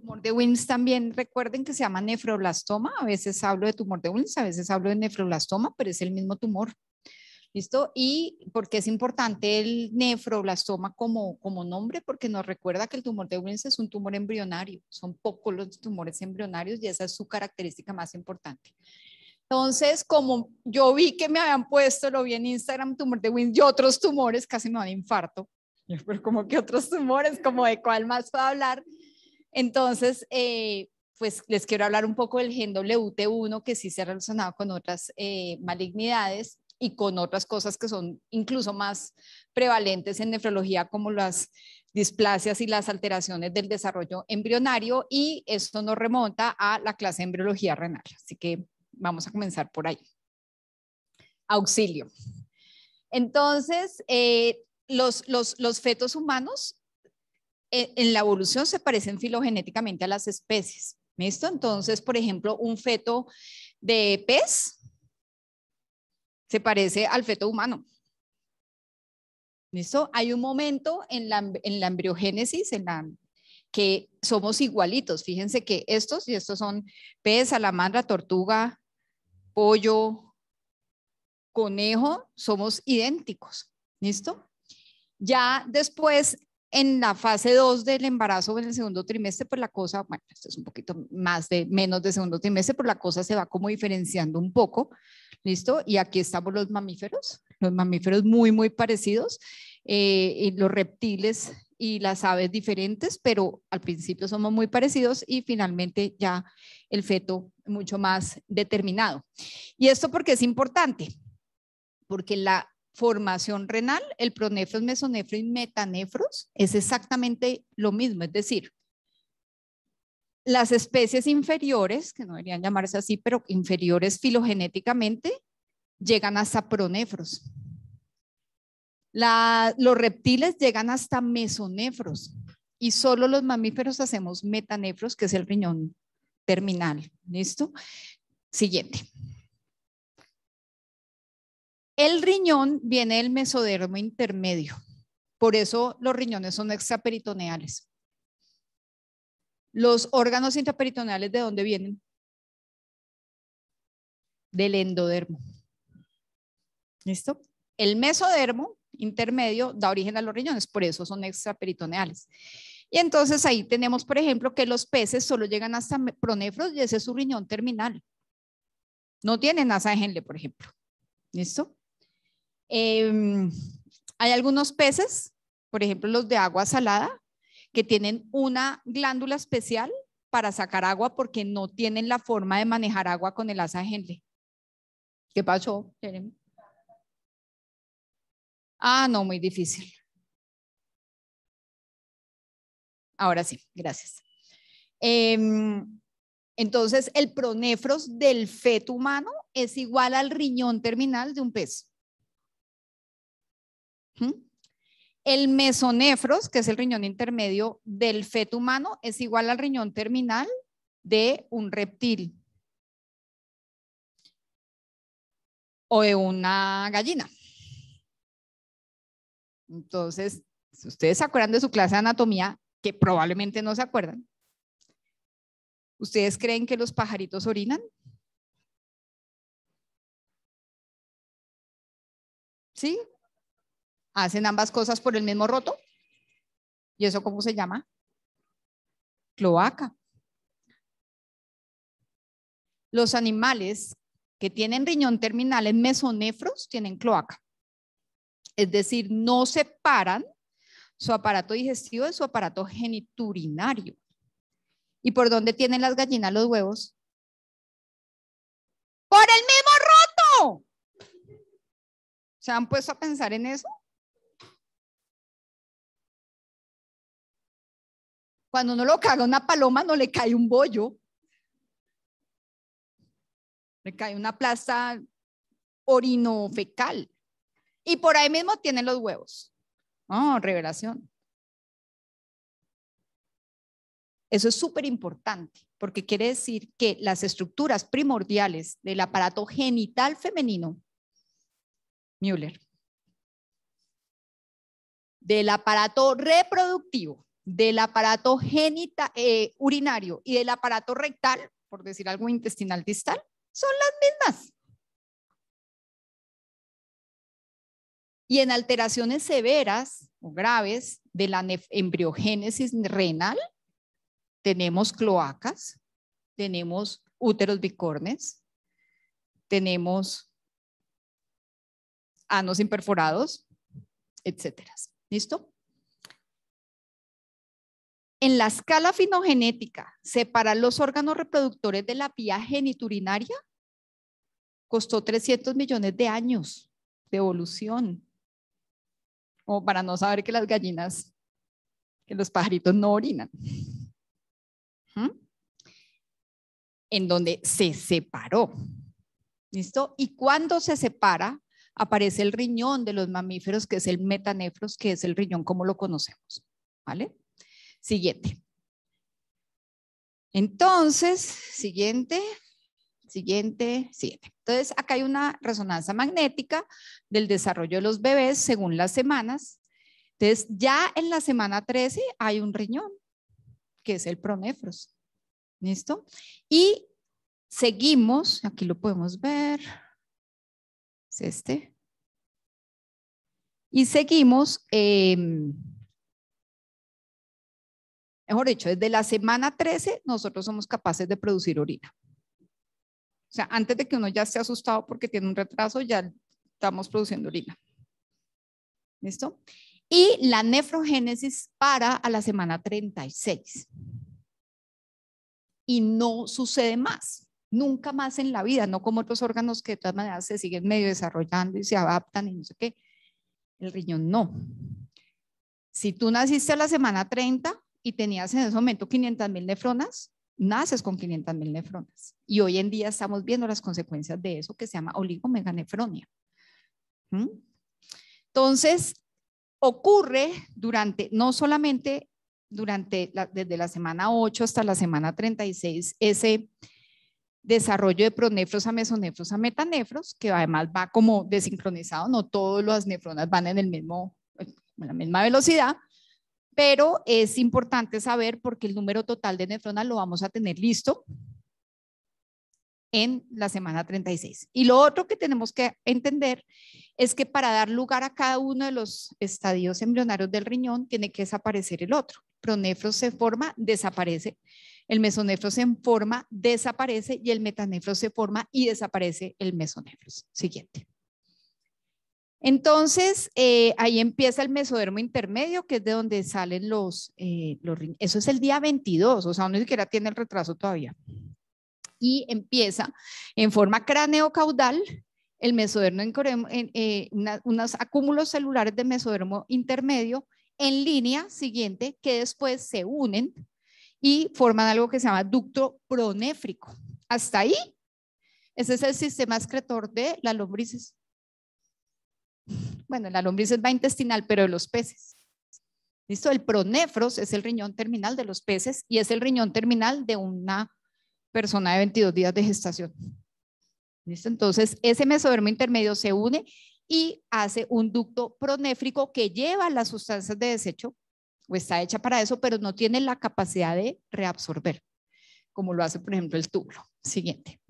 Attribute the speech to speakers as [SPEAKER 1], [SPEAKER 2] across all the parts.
[SPEAKER 1] Tumor de Wilms también, recuerden que se llama nefroblastoma. A veces hablo de tumor de Wilms, a veces hablo de nefroblastoma, pero es el mismo tumor. ¿Listo? Y porque es importante el nefroblastoma como nombre, porque nos recuerda que el tumor de Wilms es un tumor embrionario. Son pocos los tumores embrionarios y esa es su característica más importante. Entonces, como yo vi que me habían puesto, lo vi en Instagram, tumor de Wilms y otros tumores, casi me dan infarto. Pero como que otros tumores, como de cuál más puedo hablar. Entonces, pues les quiero hablar un poco del gen WT1, que sí se ha relacionado con otras malignidades y con otras cosas que son incluso más prevalentes en nefrología, como las displasias y las alteraciones del desarrollo embrionario, y esto nos remonta a la clase de embriología renal. Así que vamos a comenzar por ahí. Auxilio. Entonces, los fetos humanos en la evolución se parecen filogenéticamente a las especies. ¿Listo? Entonces, por ejemplo, un feto de pez se parece al feto humano. ¿Listo? Hay un momento en la embriogénesis que somos igualitos. Fíjense que estos son pez, salamandra, tortuga, pollo, conejo, somos idénticos. ¿Listo? Ya después, en la fase 2 del embarazo, en el segundo trimestre, pues la cosa, bueno, esto es un poquito menos de segundo trimestre, pero la cosa se va como diferenciando un poco, ¿listo? Y aquí estamos los mamíferos muy, muy parecidos, y los reptiles y las aves diferentes, pero al principio somos muy parecidos y finalmente ya el feto mucho más determinado. ¿Y esto por qué es importante? Porque la formación renal, el pronefros, mesonefros y metanefros es exactamente lo mismo, es decir, las especies inferiores, que no deberían llamarse así, pero inferiores filogenéticamente, llegan hasta pronefros. Los reptiles llegan hasta mesonefros y solo los mamíferos hacemos metanefros, que es el riñón terminal. ¿Listo? Siguiente. El riñón viene del mesodermo intermedio. Por eso los riñones son extraperitoneales. Los órganos intraperitoneales, ¿de dónde vienen? Del endodermo. ¿Listo? El mesodermo intermedio da origen a los riñones, por eso son extraperitoneales. Y entonces ahí tenemos, por ejemplo, que los peces solo llegan hasta pronefros y ese es su riñón terminal. No tienen asa de Henle, por ejemplo. ¿Listo? Hay algunos peces, por ejemplo, los de agua salada, que tienen una glándula especial para sacar agua porque no tienen la forma de manejar agua con el asa de Henle. ¿Qué pasó, Jeremy? Ah, no, muy difícil. Ahora sí, gracias. Entonces, el pronefros del feto humano es igual al riñón terminal de un pez. El mesonefros, que es el riñón intermedio del feto humano, es igual al riñón terminal de un reptil o de una gallina. Entonces, si ustedes se acuerdan de su clase de anatomía, que probablemente no se acuerdan, ¿ustedes creen que los pajaritos orinan? ¿Sí? Hacen ambas cosas por el mismo roto. ¿Y eso cómo se llama? Cloaca. Los animales que tienen riñón terminal en mesonefros tienen cloaca. Es decir, no separan su aparato digestivo de su aparato geniturinario. ¿Y por dónde tienen las gallinas los huevos? ¡Por el mismo roto! ¿Se han puesto a pensar en eso? Cuando uno lo caga una paloma, no le cae un bollo. Le cae una plasta orinofecal. Y por ahí mismo tienen los huevos. Oh, revelación. Eso es súper importante, porque quiere decir que las estructuras primordiales del aparato genital femenino, Müller, del aparato reproductivo, del aparato urinario y del aparato rectal, por decir algo intestinal distal, son las mismas. Y en alteraciones severas o graves de la embriogénesis renal, tenemos cloacas, tenemos úteros bicornes, tenemos anos imperforados, etcétera. ¿Listo? En la escala finogenética, separar los órganos reproductores de la vía geniturinaria costó 300 millones de años de evolución. O para no saber que las gallinas, que los pajaritos no orinan. En donde se separó. ¿Listo? Y cuando se separa, aparece el riñón de los mamíferos, que es el metanefros, que es el riñón como lo conocemos. ¿Vale? Siguiente. Entonces, siguiente. Entonces, acá hay una resonancia magnética del desarrollo de los bebés según las semanas. Entonces, ya en la semana 13 hay un riñón, que es el pronefros. ¿Listo? Y seguimos, aquí lo podemos ver, es este. Y seguimos, mejor dicho, desde la semana 13 nosotros somos capaces de producir orina. O sea, antes de que uno ya esté asustado porque tiene un retraso, ya estamos produciendo orina. ¿Listo? Y la nefrogénesis para a la semana 36. Y no sucede más, nunca más en la vida, no como otros órganos que de todas maneras se siguen medio desarrollando y se adaptan y no sé qué. El riñón no. Si tú naciste a la semana 30 y tenías en ese momento 500.000 nefronas, naces con 500.000 nefronas. Y hoy en día estamos viendo las consecuencias de eso que se llama oligomeganefronia. Entonces, ocurre no solamente desde la semana 8 hasta la semana 36, ese desarrollo de pronefros a mesonefros a metanefros, que además va como desincronizado, no todas las nefronas van en la misma velocidad, pero es importante saber porque el número total de nefronas lo vamos a tener listo en la semana 36. Y lo otro que tenemos que entender es que para dar lugar a cada uno de los estadios embrionarios del riñón tiene que desaparecer el otro. Pronefros se forma, desaparece. El mesonefros se forma, desaparece. Y el metanefros se forma y desaparece el mesonefros. Siguiente. Entonces, ahí empieza el mesodermo intermedio, que es de donde salen los riñones. Eso es el día 22, o sea, uno ni siquiera tiene el retraso todavía. Y empieza en forma cráneo-caudal el mesodermo, unos acúmulos celulares de mesodermo intermedio en línea siguiente que después se unen y forman algo que se llama ducto pronéfrico. Hasta ahí, ese es el sistema excretor de las lombrices. Bueno, la lombriz va intestinal, pero de los peces. ¿Listo? El pronefros es el riñón terminal de los peces y es el riñón terminal de una persona de 22 días de gestación. ¿Listo? Entonces, ese mesodermo intermedio se une y hace un ducto pronéfrico que lleva las sustancias de desecho, o está hecha para eso, pero no tiene la capacidad de reabsorber, como lo hace, por ejemplo, el túbulo. Siguiente.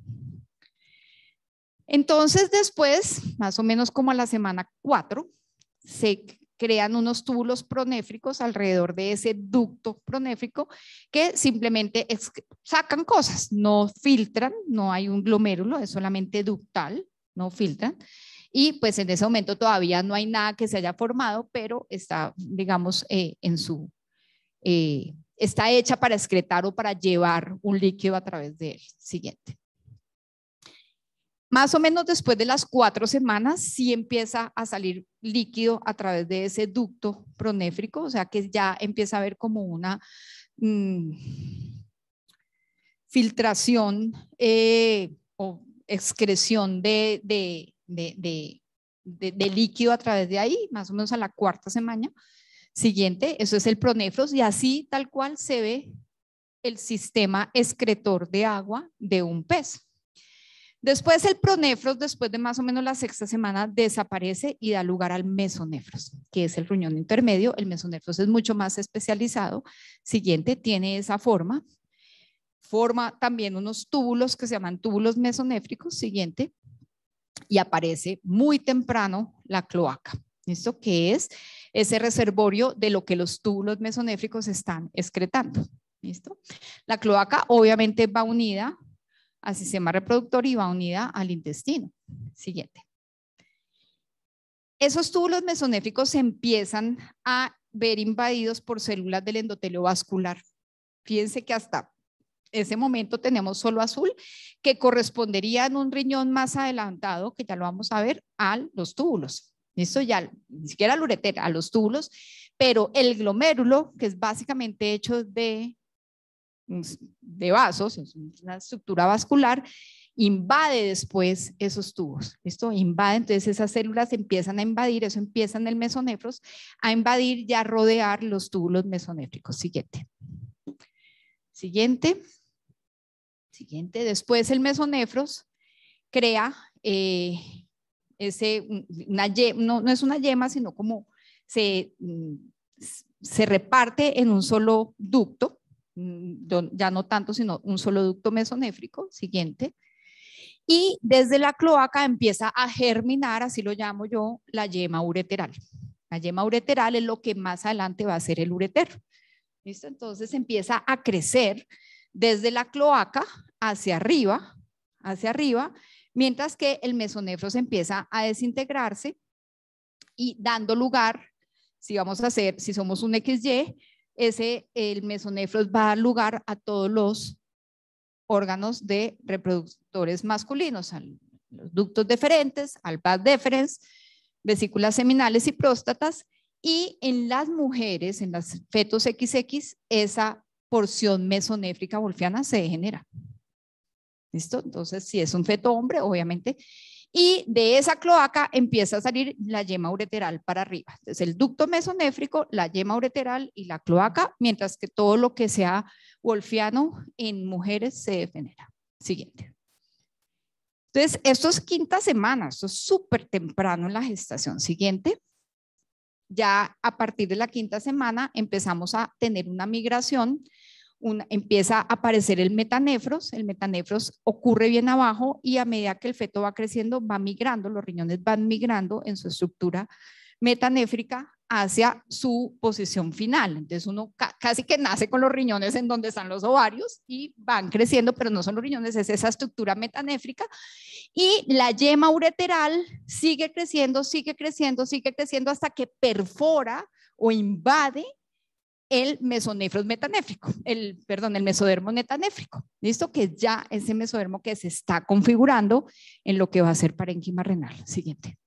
[SPEAKER 1] Entonces, después, más o menos como a la semana 4, se crean unos túbulos pronéfricos alrededor de ese ducto pronéfrico que simplemente sacan cosas, no filtran, no hay un glomérulo, es solamente ductal, no filtran. Y pues en ese momento todavía no hay nada que se haya formado, pero está, digamos, está hecha para excretar o para llevar un líquido a través de él. Siguiente. Más o menos después de las 4 semanas sí empieza a salir líquido a través de ese ducto pronéfrico, o sea que ya empieza a haber como una filtración o excreción de líquido a través de ahí, más o menos a la 4ª semana siguiente. Eso es el pronefros y así tal cual se ve el sistema excretor de agua de un pez. Después el pronefros, después de más o menos la sexta semana, desaparece y da lugar al mesonefros, que es el riñón intermedio. El mesonefros es mucho más especializado. Siguiente, tiene esa forma. Forma también unos túbulos que se llaman túbulos mesonéfricos. Siguiente. Y aparece muy temprano la cloaca. ¿Esto qué es? Ese reservorio de lo que los túbulos mesonéfricos están excretando. ¿Listo? La cloaca obviamente va unida al sistema reproductor y va unida al intestino. Siguiente. Esos túbulos mesonéfricos se empiezan a ver invadidos por células del endotelio vascular. Fíjense que hasta ese momento tenemos solo azul, que correspondería en un riñón más adelantado, que ya lo vamos a ver, a los túbulos. Esto ya, ni siquiera al ureter, a los túbulos, pero el glomérulo, que es básicamente hecho de vasos, es una estructura vascular, invade después esos tubos. Esto invade, entonces esas células empiezan a invadir, eso empieza en el mesonefros, a invadir y a rodear los túbulos mesonéfricos. Siguiente. Siguiente. Siguiente. Después el mesonefros crea no es una yema, sino como se reparte en un solo ducto, ya no tanto, sino un solo ducto mesonéfrico. Siguiente. Y desde la cloaca empieza a germinar, así lo llamo yo, la yema ureteral. La yema ureteral es lo que más adelante va a ser el ureter. ¿Listo? Entonces empieza a crecer desde la cloaca hacia arriba, mientras que el mesonefros empieza a desintegrarse y dando lugar, si somos un XY, el mesonefros va a dar lugar a todos los órganos de reproductores masculinos, a los ductos deferentes, al vas deferens, vesículas seminales y próstatas, y en las mujeres, en las fetos XX, esa porción mesonéfrica wolffiana se degenera. ¿Listo? Entonces, si es un feto hombre, obviamente, y de esa cloaca empieza a salir la yema ureteral para arriba. Entonces, el ducto mesonéfrico, la yema ureteral y la cloaca, mientras que todo lo que sea wolffiano en mujeres se degenera. Siguiente. Entonces, esto es quinta semana, esto es súper temprano en la gestación. Siguiente. Ya a partir de la quinta semana empezamos a tener una migración, empieza a aparecer el metanefros ocurre bien abajo y a medida que el feto va creciendo va migrando, los riñones van migrando en su estructura metanéfrica hacia su posición final. Entonces uno casi que nace con los riñones en donde están los ovarios y van creciendo, pero no son los riñones, es esa estructura metanéfrica. Y la yema ureteral sigue creciendo hasta que perfora o invade el mesonefros metanéfrico, el mesodermo metanéfrico. ¿Listo? Que ya ese mesodermo que se está configurando en lo que va a ser parénquima renal. Siguiente.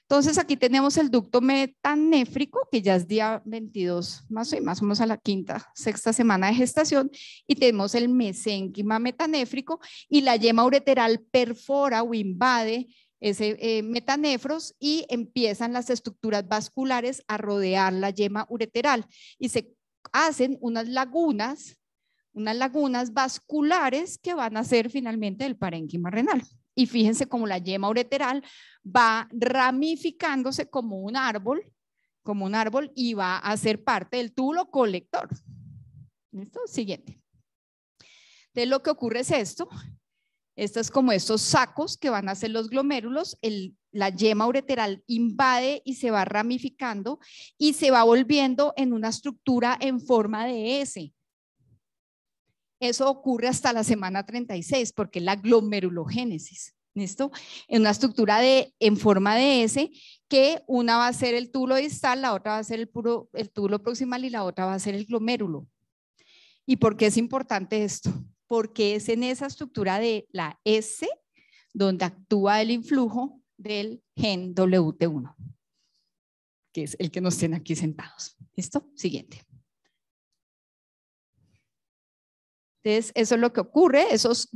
[SPEAKER 1] Entonces aquí tenemos el ducto metanéfrico, que ya es día 22, más o menos a la sexta semana de gestación, y tenemos el mesénquima metanéfrico y la yema ureteral perfora o invade ese metanefros y empiezan las estructuras vasculares a rodear la yema ureteral y se hacen unas lagunas vasculares que van a ser finalmente el parénquima renal. Y fíjense cómo la yema ureteral va ramificándose como un árbol y va a ser parte del túbulo colector. ¿Listo? Siguiente. Entonces lo que ocurre es esto. Esto es como estos sacos que van a ser los glomérulos. La yema ureteral invade y se va ramificando y se va volviendo en una estructura en forma de S. Eso ocurre hasta la semana 36 porque es la glomerulogénesis. ¿Listo? En una estructura en forma de S, que una va a ser el túbulo distal, la otra va a ser el túbulo proximal y la otra va a ser el glomérulo. ¿Y por qué es importante esto? Porque es en esa estructura de la S donde actúa el influjo del gen WT1, que es el que nos tiene aquí sentados. ¿Listo? Siguiente. Entonces, eso es lo que ocurre, esos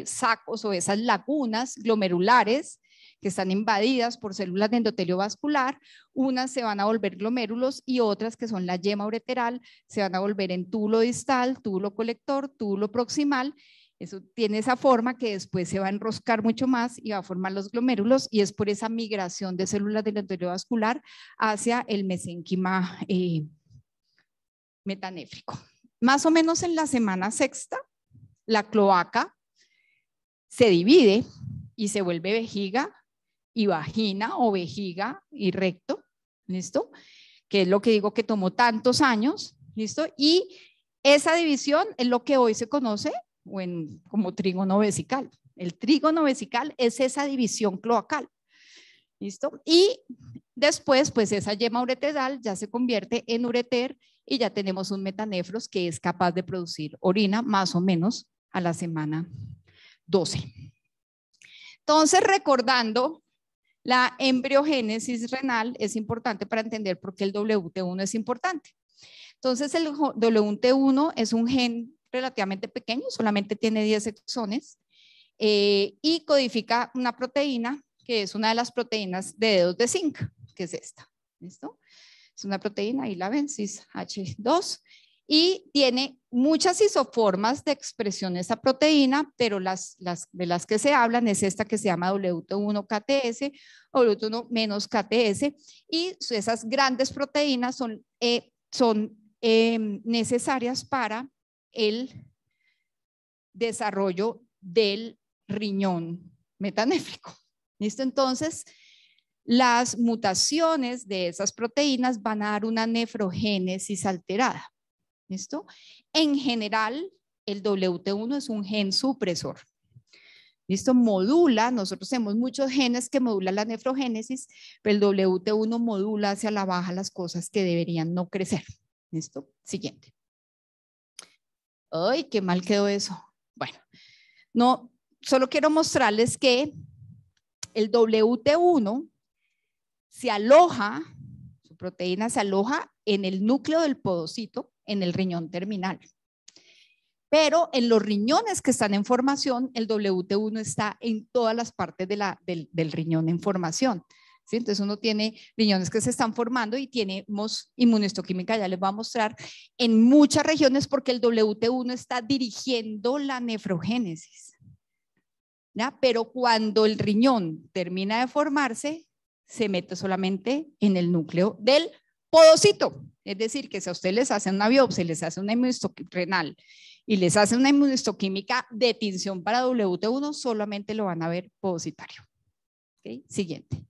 [SPEAKER 1] sacos o esas lagunas glomerulares que están invadidas por células de endotelio vascular, unas se van a volver glomérulos y otras que son la yema ureteral se van a volver en túbulo distal, túbulo colector, túbulo proximal Eso tiene esa forma que después se va a enroscar mucho más y va a formar los glomérulos, y es por esa migración de células del endotelio vascular hacia el mesénquima metanéfrico. Más o menos en la semana sexta, la cloaca se divide y se vuelve vejiga y vagina, o vejiga y recto, ¿listo? Que es lo que digo que tomó tantos años, ¿listo? Y esa división es lo que hoy se conoce como trígono vesical. El trígono vesical es esa división cloacal, ¿listo? Y después, pues esa yema ureteral ya se convierte en ureter y ya tenemos un metanefros que es capaz de producir orina más o menos a la semana 12. Entonces, recordando la embriogénesis renal, es importante para entender por qué el WT1 es importante. Entonces, el WT1 es un gen relativamente pequeño, solamente tiene 10 exones, y codifica una proteína que es una de las proteínas de dedos de zinc, que es esta. ¿Listo? Es una proteína, ahí la ven, CISH2, y tiene muchas isoformas de expresión de esa proteína, pero de las que se hablan es esta que se llama WT1-KTS o WT1-KTS, y esas grandes proteínas son necesarias para el desarrollo del riñón metanéfrico. ¿Listo? Entonces, las mutaciones de esas proteínas van a dar una nefrogénesis alterada. ¿Listo? En general, el WT1 es un gen supresor. ¿Listo? Modula, nosotros tenemos muchos genes que modulan la nefrogénesis, pero el WT1 modula hacia la baja las cosas que deberían no crecer. ¿Listo? Siguiente. ¡Ay, qué mal quedó eso! Bueno, no, solo quiero mostrarles que el WT1 se aloja, su proteína se aloja en el núcleo del podocito, en el riñón terminal. Pero en los riñones que están en formación, el WT1 está en todas las partes del riñón en formación. ¿Sí? Entonces uno tiene riñones que se están formando y tenemos inmunohistoquímica, ya les voy a mostrar, en muchas regiones porque el WT1 está dirigiendo la nefrogénesis. ¿Ya? Pero cuando el riñón termina de formarse, se mete solamente en el núcleo del podocito. Es decir, que si a ustedes les hacen una biopsia, les hacen una inmunohistoquímica renal y les hacen una inmunohistoquímica de tinción para WT1, solamente lo van a ver podocitario. ¿Okay? Siguiente.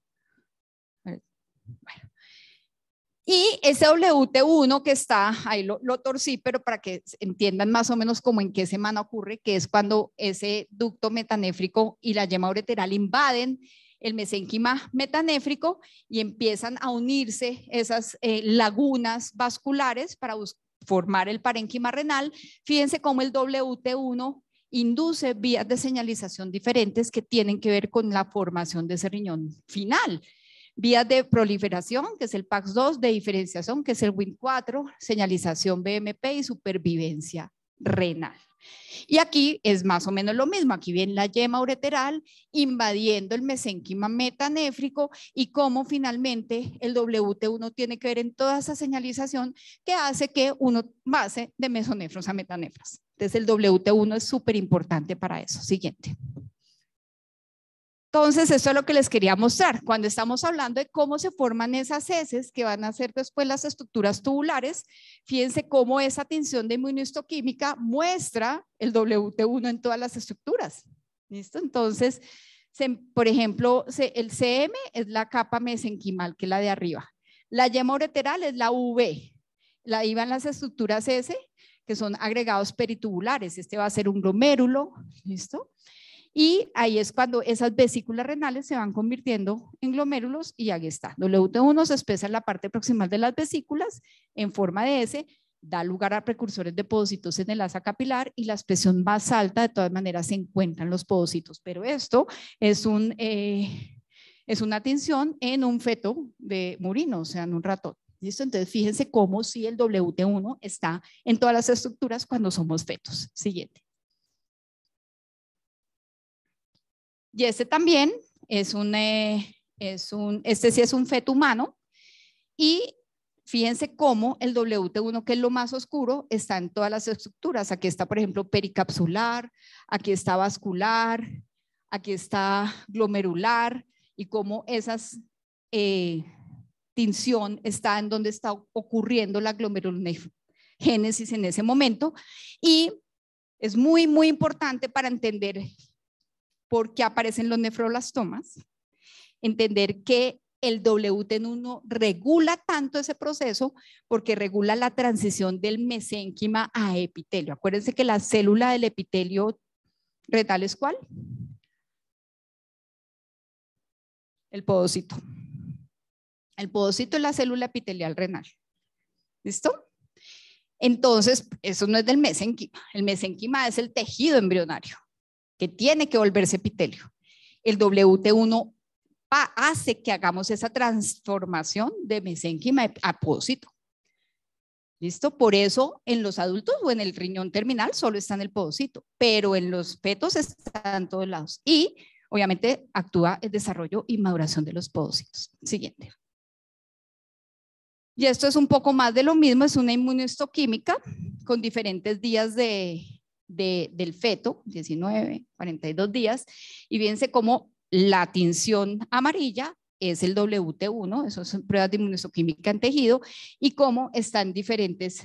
[SPEAKER 1] Bueno. Y ese WT1 que está, ahí lo torcí, pero para que entiendan más o menos cómo en qué semana ocurre, que es cuando ese ducto metanéfrico y la yema ureteral invaden el mesénquima metanéfrico y empiezan a unirse esas lagunas vasculares para formar el parénquima renal. Fíjense cómo el WT1 induce vías de señalización diferentes que tienen que ver con la formación de ese riñón final. Vías de proliferación, que es el PAX2, de diferenciación, que es el WIN4, señalización BMP y supervivencia renal. Y aquí es más o menos lo mismo, aquí viene la yema ureteral invadiendo el mesénquima metanéfrico y cómo finalmente el WT1 tiene que ver en toda esa señalización que hace que uno pase de mesonefros a metanefros. Entonces el WT1 es súper importante para eso. Siguiente. Entonces, esto es lo que les quería mostrar. Cuando estamos hablando de cómo se forman esas heces que van a ser después las estructuras tubulares, fíjense cómo esa tinción de inmunohistoquímica muestra el WT1 en todas las estructuras. ¿Listo? Entonces, por ejemplo, el CM es la capa mesenquimal, que es la de arriba. La yema ureteral es la UV. Ahí van las estructuras S, que son agregados peritubulares. Este va a ser un glomérulo. ¿Listo? Y ahí es cuando esas vesículas renales se van convirtiendo en glomérulos y ahí está. WT1 se expresa en la parte proximal de las vesículas en forma de S, da lugar a precursores de podocitos en el asa capilar y la expresión más alta de todas maneras se encuentran los podocitos. Pero esto es una tinción en un feto de murino, o sea, en un ratón. ¿Listo? Entonces fíjense cómo si el WT1 está en todas las estructuras cuando somos fetos. Siguiente. Y este también este sí es un feto humano y fíjense cómo el WT1, que es lo más oscuro, está en todas las estructuras. Aquí está, por ejemplo, pericapsular, aquí está vascular, aquí está glomerular, y cómo esas tinción está en donde está ocurriendo la glomerulonefrogénesis en ese momento. Y es muy, muy importante para entender por qué aparecen los nefroblastomas, entender que el WT1 regula tanto ese proceso porque regula la transición del mesénquima a epitelio. Acuérdense que la célula del epitelio retal es ¿cuál? El podocito. El podocito es la célula epitelial renal. ¿Listo? Entonces, eso no es del mesénquima. El mesénquima es el tejido embrionario que tiene que volverse epitelio. El WT1 hace que hagamos esa transformación de mesénquima a podocito. ¿Listo? Por eso en los adultos o en el riñón terminal solo está en el podocito, pero en los fetos está en todos lados. Y obviamente actúa el desarrollo y maduración de los podocitos. Siguiente. Y esto es un poco más de lo mismo, es una inmunohistoquímica con diferentes días del feto, 19, 42 días, y fíjense cómo la tinción amarilla es el WT1, eso son pruebas de inmunohistoquímica en tejido, y cómo está en diferentes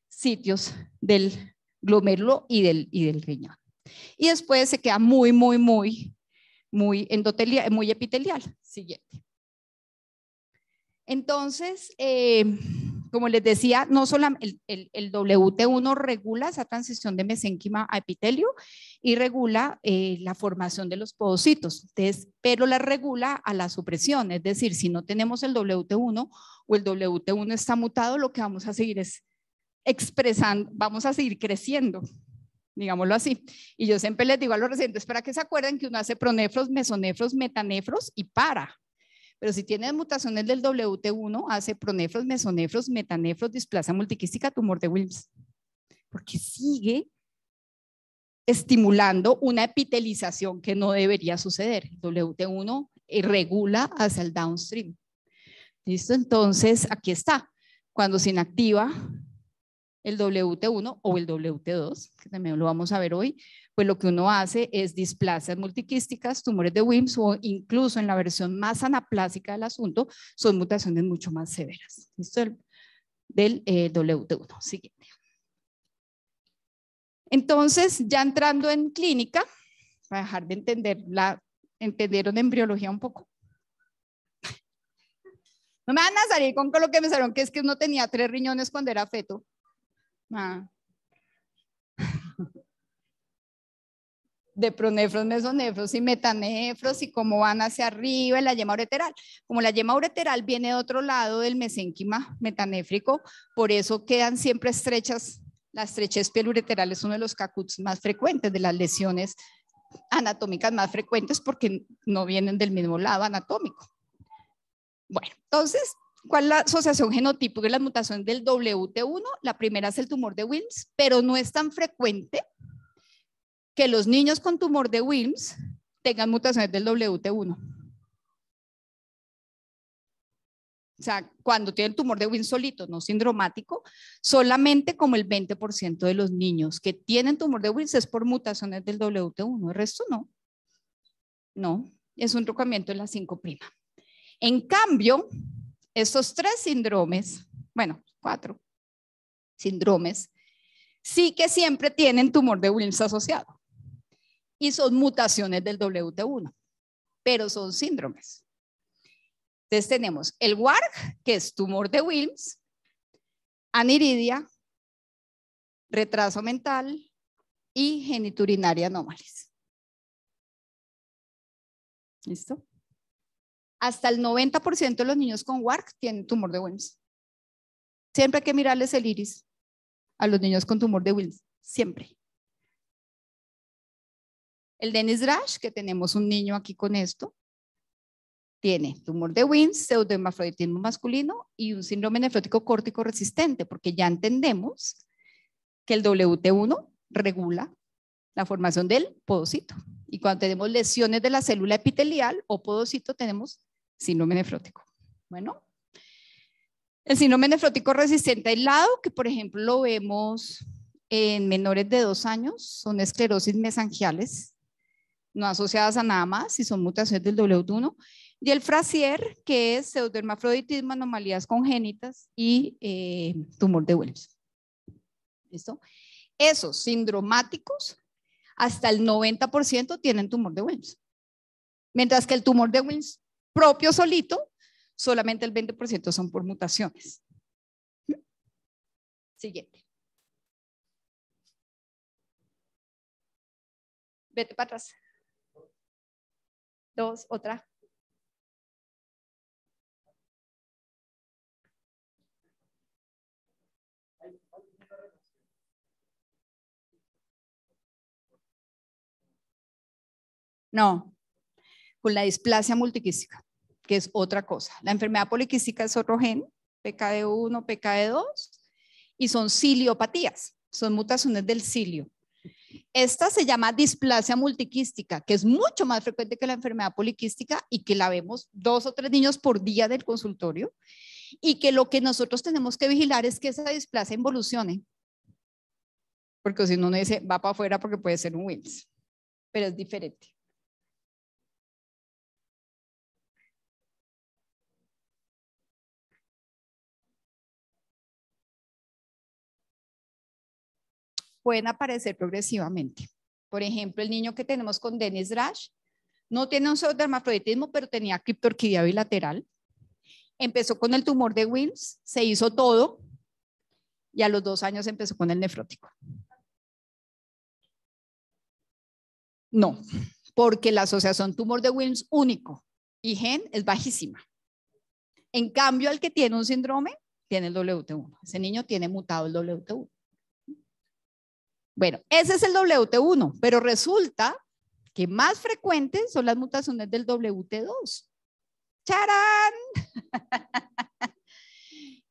[SPEAKER 1] sitios del glomérulo y del riñón. Y después se queda muy epitelial. Siguiente. Entonces, como les decía, no solamente el WT1 regula esa transición de mesénquima a epitelio y regula la formación de los podocitos, entonces, pero la regula a la supresión, es decir, si no tenemos el WT1 o el WT1 está mutado, lo que vamos a seguir es expresando, vamos a seguir creciendo, digámoslo así. Y yo siempre les digo a los residentes para que se acuerden que uno hace pronefros, mesonefros, metanefros y para. Pero si tiene mutaciones del WT1, hace pronefros, mesonefros, metanefros, displasia multiquística, tumor de Wilms. Porque sigue estimulando una epitelización que no debería suceder. El WT1 regula hacia el downstream. ¿Listo? Entonces, aquí está. Cuando se inactiva el WT1 o el WT2, que también lo vamos a ver hoy, pues lo que uno hace es displasias multiquísticas, tumores de Wilms o incluso en la versión más anaplásica del asunto, son mutaciones mucho más severas. ¿Listo? Del WT1. Siguiente. Entonces, ya entrando en clínica, para dejar de ¿entendieron embriología un poco? No me van a salir con lo que me salieron, que es que uno tenía 3 riñones cuando era feto. De pronefros, mesonefros y metanefros y cómo van hacia arriba en la yema ureteral. Como la yema ureteral viene de otro lado del mesénquima metanéfrico, por eso quedan siempre estrechas. La estrechez piel-ureteral es uno de los cacuts más frecuentes, de las lesiones anatómicas más frecuentes porque no vienen del mismo lado anatómico. Bueno, entonces, ¿cuál es la asociación genotípica de las mutaciones del WT1? La primera es el tumor de Wilms, pero no es tan frecuente que los niños con tumor de Wilms tengan mutaciones del WT1. O sea, cuando tienen tumor de Wilms solito, no sindromático, solamente como el 20% de los niños que tienen tumor de Wilms es por mutaciones del WT1, el resto no. No, es un truncamiento de la 5'. En cambio, estos 3 síndromes, bueno, 4 síndromes, sí que siempre tienen tumor de Wilms asociado. Y son mutaciones del WT1, pero son síndromes. Entonces tenemos el WARG, que es tumor de Wilms, aniridia, retraso mental y geniturinaria anómalis. ¿Listo? Hasta el 90% de los niños con WARG tienen tumor de Wilms. Siempre hay que mirarles el iris a los niños con tumor de Wilms, siempre. El Dennis Drash, que tenemos un niño aquí con esto, tiene tumor de Wilms, pseudohermafroditismo masculino y un síndrome nefrótico córtico resistente, porque ya entendemos que el WT1 regula la formación del podocito. Y cuando tenemos lesiones de la célula epitelial o podocito, tenemos síndrome nefrótico. Bueno, El síndrome nefrótico resistente aislado, que por ejemplo lo vemos en menores de 2 años, son esclerosis mesangiales, no asociadas a nada más, y son mutaciones del WT1. Y el Frazier, que es pseudohermafroditismo, anomalías congénitas y tumor de Wilms. ¿Listo? Esos sindromáticos, hasta el 90% tienen tumor de Wilms. Mientras que el tumor de Wilms propio solito, solamente el 20% son por mutaciones. Siguiente. Vete para atrás. 2, otra. No, con la displasia multiquística, que es otra cosa. La enfermedad poliquística es otro gen, PKD1, PKD2, y son ciliopatías, son mutaciones del cilio. Esta se llama displasia multiquística, que es mucho más frecuente que la enfermedad poliquística y que la vemos 2 o 3 niños por día del consultorio, y que lo que nosotros tenemos que vigilar es que esa displasia involucione, porque si no, uno dice va para afuera porque puede ser un Wilms, pero es diferente. Pueden aparecer progresivamente. Por ejemplo, el niño que tenemos con Dennis Drash no tiene un pseudohermafroditismo, pero tenía criptorquidia bilateral. Empezó con el tumor de Wilms, se hizo todo y a los 2 años empezó con el nefrótico. No, porque la asociación tumor de Wilms único y gen es bajísima. En cambio, el que tiene un síndrome tiene el WT1. Ese niño tiene mutado el WT1. Bueno, ese es el WT1, pero resulta que más frecuentes son las mutaciones del WT2. ¡Charán!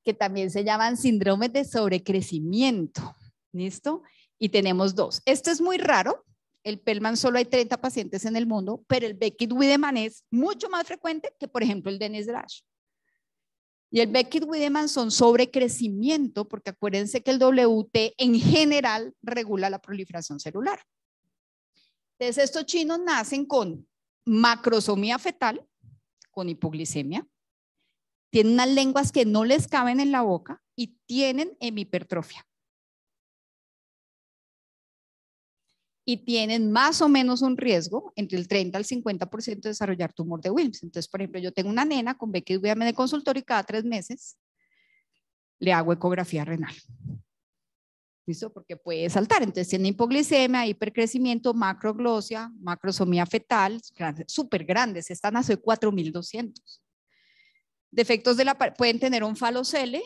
[SPEAKER 1] Que también se llaman síndromes de sobrecrecimiento. ¿Listo? Y tenemos 2. Esto es muy raro. El Pelman solo hay 30 pacientes en el mundo, pero el Beckett-Wiedemann es mucho más frecuente que, por ejemplo, el Dennis Drash. Y el Beckett-Wiedemann son sobrecrecimiento, porque acuérdense que el WT en general regula la proliferación celular. Entonces, estos chinos nacen con macrosomía fetal, con hipoglicemia, tienen unas lenguas que no les caben en la boca y tienen hemipertrofia. Y tienen más o menos un riesgo entre el 30 al 50% de desarrollar tumor de Wilms. Entonces, por ejemplo, yo tengo una nena con Beckett-Wiedemann de consultorio y cada 3 meses le hago ecografía renal. ¿Listo? Porque puede saltar. Entonces, tiene hipoglicemia, hipercrecimiento, macroglosia, macrosomía fetal, súper grandes. Esta nació de 4.200. Defectos de la pueden tener un falocele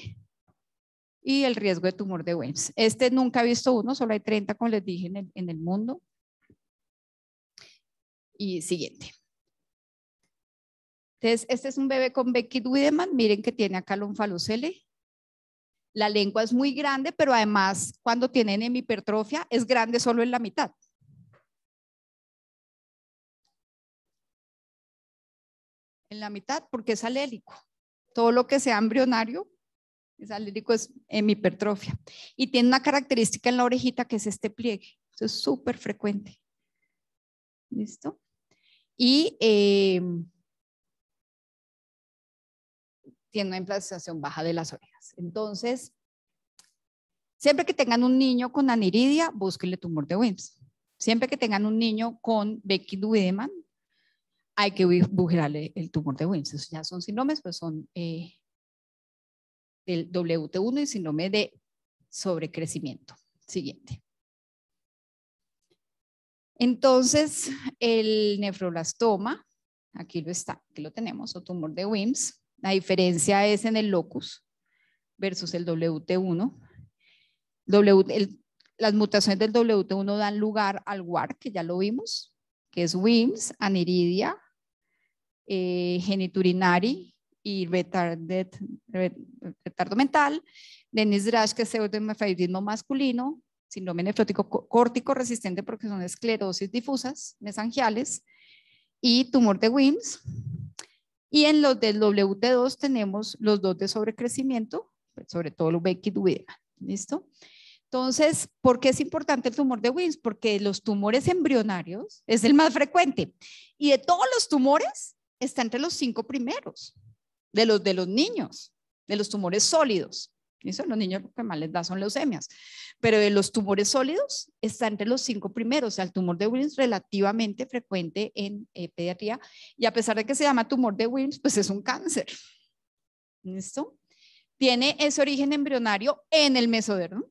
[SPEAKER 1] y el riesgo de tumor de Wilms. Este nunca he visto uno, solo hay 30, como les dije, en el mundo. Y siguiente. Entonces, este es un bebé con Beckett-Wiedemann. Miren que tiene acá el onfalocele. La lengua es muy grande, pero además, cuando tienen hemipertrofia, es grande solo en la mitad. En la mitad, porque es alélico. Todo lo que sea embrionario es alérgico, es hemipertrofia. Y tiene una característica en la orejita que es este pliegue. Eso es súper frecuente. ¿Listo? Y tiene una implantación baja de las orejas. Entonces, siempre que tengan un niño con aniridia, búsquenle tumor de Wilms. Siempre que tengan un niño con Beckett-Wiedemann, hay que buscarle el tumor de Wilms. Esos ya son síndromes, pues son del WT1 y síndrome de sobrecrecimiento. Siguiente. Entonces, el nefroblastoma, aquí lo está, aquí lo tenemos, o tumor de Wilms. La diferencia es en el locus versus el WT1. Las mutaciones del WT1 dan lugar al WAR, que ya lo vimos, que es Wilms, aniridia, geniturinari y retardo mental, Dennis Drash, que es pseudohermafroditismo masculino, síndrome nefrótico córtico resistente porque son esclerosis difusas mesangiales y tumor de Wilms. Y en los del WT2 tenemos los dos de sobrecrecimiento, sobre todo los Beckett Wiedemann. ¿Listo? Entonces, ¿por qué es importante el tumor de Wilms? Porque los tumores embrionarios es el más frecuente. Y de todos los tumores, está entre los 5 primeros de los niños, de los tumores sólidos. Eso, los niños lo que más les da son leucemias. Pero de los tumores sólidos está entre los 5 primeros. O sea, el tumor de Wilms relativamente frecuente en pediatría. Y a pesar de que se llama tumor de Wilms, pues es un cáncer. ¿Listo? Tiene ese origen embrionario en el mesodermo,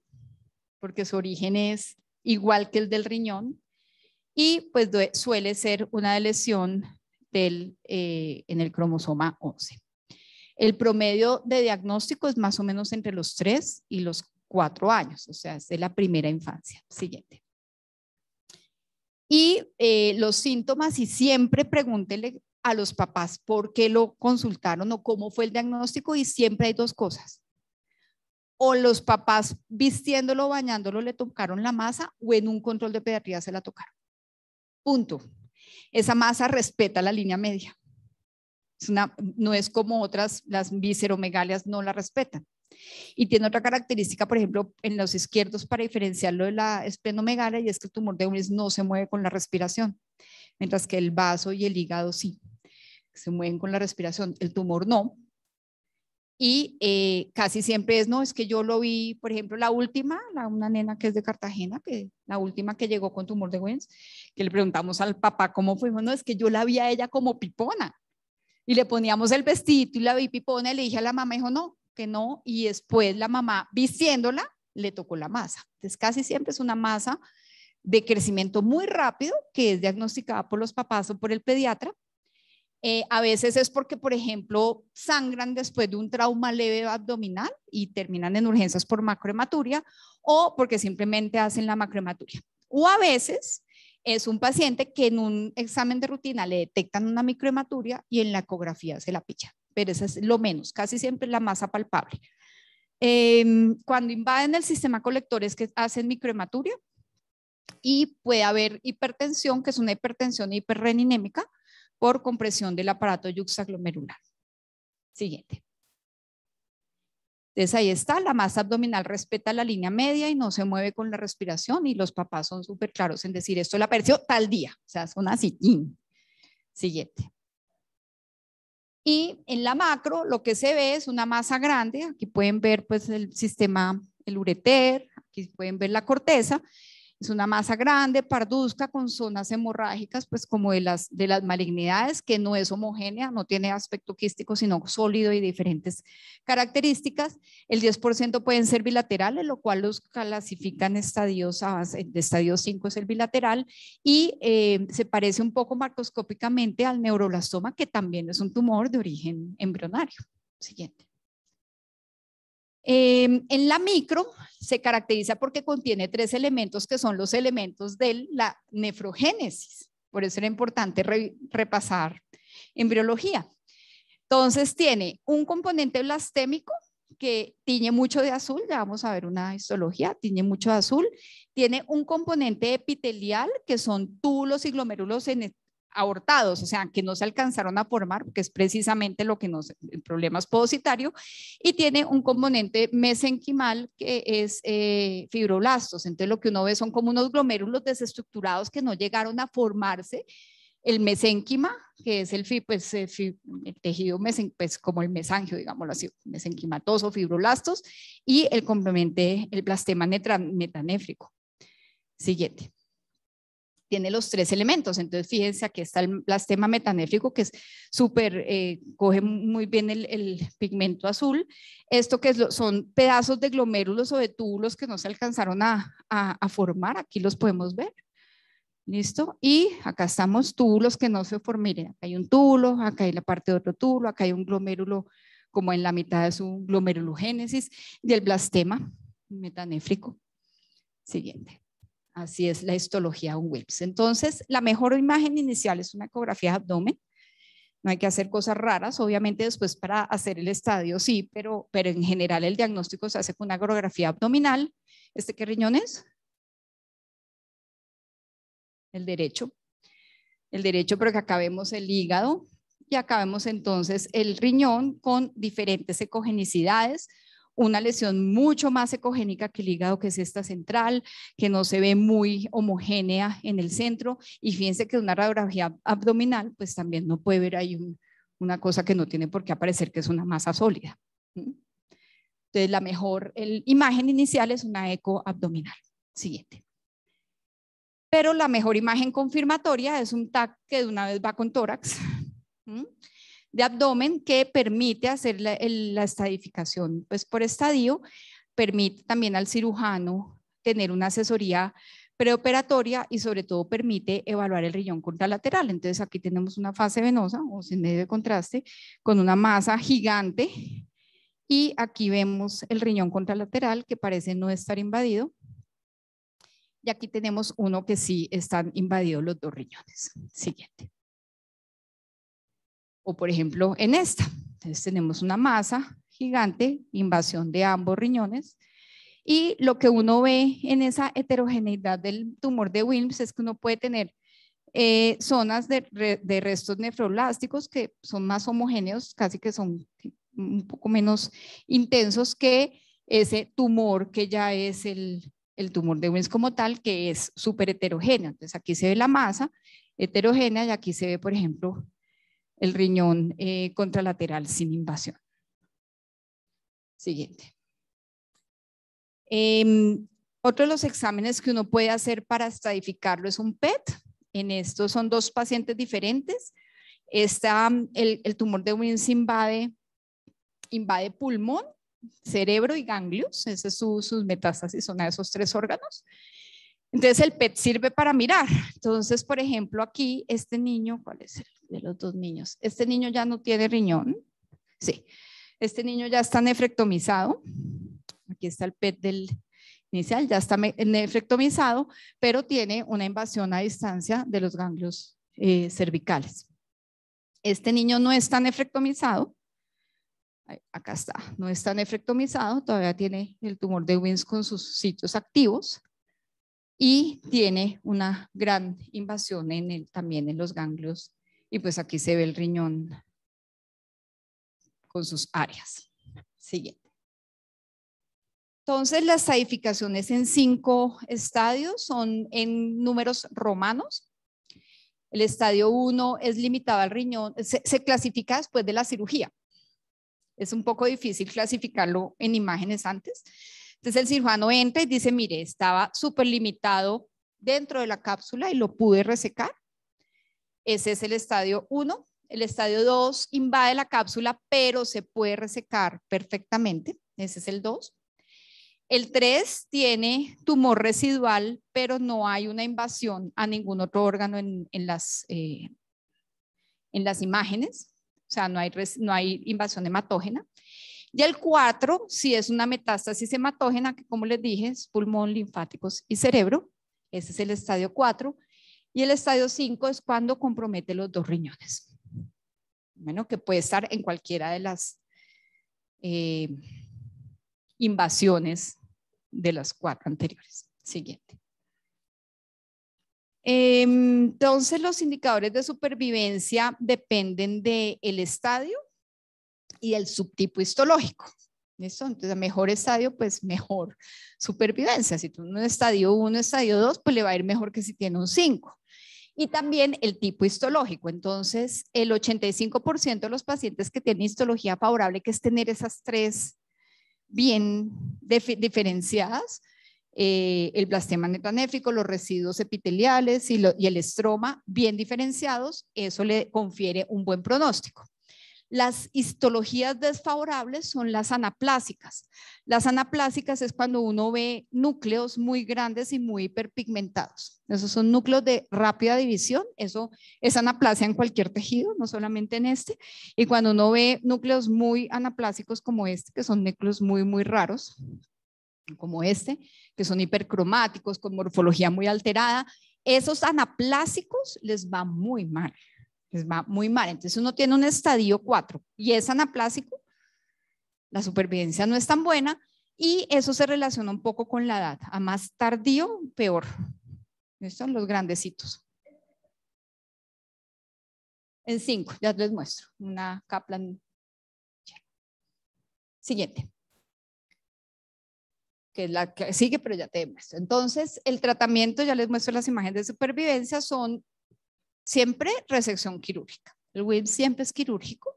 [SPEAKER 1] porque su origen es igual que el del riñón. Y pues suele ser una lesión en el cromosoma 11. El promedio de diagnóstico es más o menos entre los 3 y los 4 años, o sea, es de la primera infancia. Siguiente. Y los síntomas, y siempre pregúntele a los papás por qué lo consultaron o cómo fue el diagnóstico, y siempre hay dos cosas. O los papás vistiéndolo, bañándolo, le tocaron la masa, o en un control de pediatría se la tocaron. Punto. Esa masa respeta la línea media. No es como otras, las visceromegalias no la respetan. Y tiene otra característica, por ejemplo, en los izquierdos para diferenciarlo de la esplenomegalia, y es que el tumor de Wilms no se mueve con la respiración, mientras que el vaso y el hígado sí, se mueven con la respiración, el tumor no. Y casi siempre es, no, es que yo lo vi, por ejemplo, la última, una nena que es de Cartagena, que la última que llegó con tumor de Wilms, que le preguntamos al papá cómo fue, no, es que yo la vi a ella como pipona, y le poníamos el vestidito y la vi pipona, y le dije a la mamá, dijo no, que no, y después la mamá, vistiéndola, le tocó la masa. Entonces casi siempre es una masa de crecimiento muy rápido, que es diagnosticada por los papás o por el pediatra. A veces es porque, por ejemplo, sangran después de un trauma leve abdominal y terminan en urgencias por macrohematuria, o porque simplemente hacen la macrohematuria. O a veces es un paciente que en un examen de rutina le detectan una microhematuria y en la ecografía se la pichan, pero eso es lo menos, casi siempre la masa palpable. Cuando invaden el sistema colector es que hacen microhematuria, y puede haber hipertensión, que es una hipertensión hiperreninémica, por compresión del aparato yuxtaglomerular. Siguiente. Entonces ahí está, la masa abdominal respeta la línea media y no se mueve con la respiración, y los papás son súper claros en decir esto la apareció tal día, o sea, son así. Siguiente. Y en la macro lo que se ve es una masa grande, aquí pueden ver pues el sistema, el ureter, aquí pueden ver la corteza. Es una masa grande, parduzca, con zonas hemorrágicas, pues como de las malignidades, que no es homogénea, no tiene aspecto quístico, sino sólido y diferentes características. El 10% pueden ser bilaterales, lo cual los clasifican estadios, de estadio 5 es el bilateral, y se parece un poco macroscópicamente al neuroblastoma, que también es un tumor de origen embrionario. Siguiente. En la micro se caracteriza porque contiene 3 elementos que son los elementos de la nefrogénesis. Por eso era importante repasar embriología. Entonces tiene un componente blastémico que tiñe mucho de azul, ya vamos a ver una histología, tiñe mucho de azul. Tiene un componente epitelial que son túbulos y glomérulos aortados, o sea, que no se alcanzaron a formar, que es precisamente lo que el problema es podocitario, y tiene un componente mesenquimal que es fibroblastos. Entonces lo que uno ve son como unos glomérulos desestructurados que no llegaron a formarse. El mesénquima, que es el tejido pues como el mesangio, digámoslo así, mesenquimatoso, fibroblastos, y el complemento, el blastema metanéfrico. Siguiente. Tiene los 3 elementos, entonces fíjense, aquí está el blastema metanéfrico, que es súper, coge muy bien el pigmento azul. Esto que son pedazos de glomérulos o de túbulos que no se alcanzaron a formar, aquí los podemos ver. ¿Listo? Y acá estamos túbulos que no se formaron. Acá hay un túbulo, acá hay la parte de otro túbulo, acá hay un glomérulo como en la mitad de su glomerulogénesis, y el blastema metanéfrico. Siguiente. Así es la histología Wilms. Entonces, la mejor imagen inicial es una ecografía de abdomen. No hay que hacer cosas raras, obviamente después para hacer el estadio sí, pero en general el diagnóstico se hace con una ecografía abdominal. ¿Este qué riñón es? El derecho. El derecho, pero que acá vemos el hígado, Y acá vemos entonces el riñón con diferentes ecogenicidades, una lesión mucho más ecogénica que el hígado, que es esta central, que no se ve muy homogénea en el centro. Y fíjense que una radiografía abdominal, pues también no puede ver ahí una cosa que no tiene por qué aparecer, que es una masa sólida. Entonces, la mejor imagen inicial es una eco abdominal. Siguiente. Pero la mejor imagen confirmatoria es un TAC que de una vez va con tórax de abdomen, que permite hacer la estadificación pues, por estadio, permite también al cirujano tener una asesoría preoperatoria y sobre todo permite evaluar el riñón contralateral. Entonces aquí tenemos una fase venosa o sin medio de contraste con una masa gigante y aquí vemos el riñón contralateral que parece no estar invadido. Y aquí tenemos uno que sí están invadidos los dos riñones. Siguiente. O por ejemplo en esta. Entonces tenemos una masa gigante, invasión de ambos riñones. Y lo que uno ve en esa heterogeneidad del tumor de Wilms es que uno puede tener zonas de restos nefroblásticos que son más homogéneos, casi que son un poco menos intensos que ese tumor que ya es el tumor de Wilms como tal, que es súper heterogéneo. Entonces aquí se ve la masa heterogénea y aquí se ve, por ejemplo, el riñón contralateral sin invasión. Siguiente. Otro de los exámenes que uno puede hacer para estadificarlo es un PET. En estos son dos pacientes diferentes. El tumor de Wilms invade pulmón, cerebro y ganglios. Esas son sus metástasis, son a esos tres órganos. Entonces el PET sirve para mirar. Entonces, por ejemplo, aquí este niño, ¿cuál es el de los dos niños? Este niño ya no tiene riñón. Sí, este niño ya está nefrectomizado. Aquí está el PET del inicial, ya está nefrectomizado, pero tiene una invasión a distancia de los ganglios cervicales. Este niño no está nefrectomizado. Acá está, no está nefrectomizado, todavía tiene el tumor de Wilms con sus sitios activos y tiene una gran invasión también en los ganglios y pues aquí se ve el riñón con sus áreas. Siguiente. Entonces, las estadificaciones en 5 estadios son en números romanos. El estadio 1 es limitado al riñón, se clasifica después de la cirugía. Es un poco difícil clasificarlo en imágenes antes. Entonces, el cirujano entra y dice, mire, estaba súper limitado dentro de la cápsula y lo pude resecar. Ese es el estadio 1. El estadio 2 invade la cápsula, pero se puede resecar perfectamente. Ese es el 2. El 3 tiene tumor residual, pero no hay una invasión a ningún otro órgano en las imágenes. O sea, no hay invasión hematógena. Y el 4 sí es una metástasis hematógena, que como les dije, es pulmón, linfáticos y cerebro. Ese es el estadio 4. Y el estadio 5 es cuando compromete los dos riñones. Bueno, que puede estar en cualquiera de las invasiones de las 4 anteriores. Siguiente. Entonces, los indicadores de supervivencia dependen del estadio y del subtipo histológico. ¿Listo? Entonces, mejor estadio, pues mejor supervivencia. Si tiene un estadio 1, estadio 2, pues le va a ir mejor que si tiene un 5. Y también el tipo histológico. Entonces, el 85% de los pacientes que tienen histología favorable, que es tener esas 3 bien diferenciadas, el blastema netanéfrico, los residuos epiteliales y el estroma bien diferenciados, eso le confiere un buen pronóstico. Las histologías desfavorables son las anaplásicas. Las anaplásicas es cuando uno ve núcleos muy grandes y muy hiperpigmentados. Esos son núcleos de rápida división. Eso es anaplasia en cualquier tejido, no solamente en este. Y cuando uno ve núcleos muy anaplásicos como este, que son núcleos muy, muy raros, como este, que son hipercromáticos, con morfología muy alterada, esos anaplásicos les va muy mal. Les va muy mal. Entonces uno tiene un estadio 4 y es anaplásico, la supervivencia no es tan buena y eso se relaciona un poco con la edad. A más tardío, peor. Estos son los grandecitos. En 5, ya les muestro. Una Kaplan. Siguiente. Que es la que sigue, pero ya te muestro. Entonces, el tratamiento, ya les muestro las imágenes de supervivencia, son siempre resección quirúrgica. El WILS siempre es quirúrgico.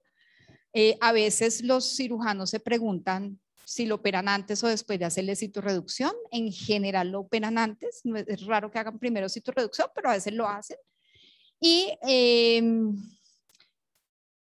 [SPEAKER 1] A veces los cirujanos se preguntan si lo operan antes o después de hacerle citorreducción. En general lo operan antes. No es raro que hagan primero citorreducción, pero a veces lo hacen. Y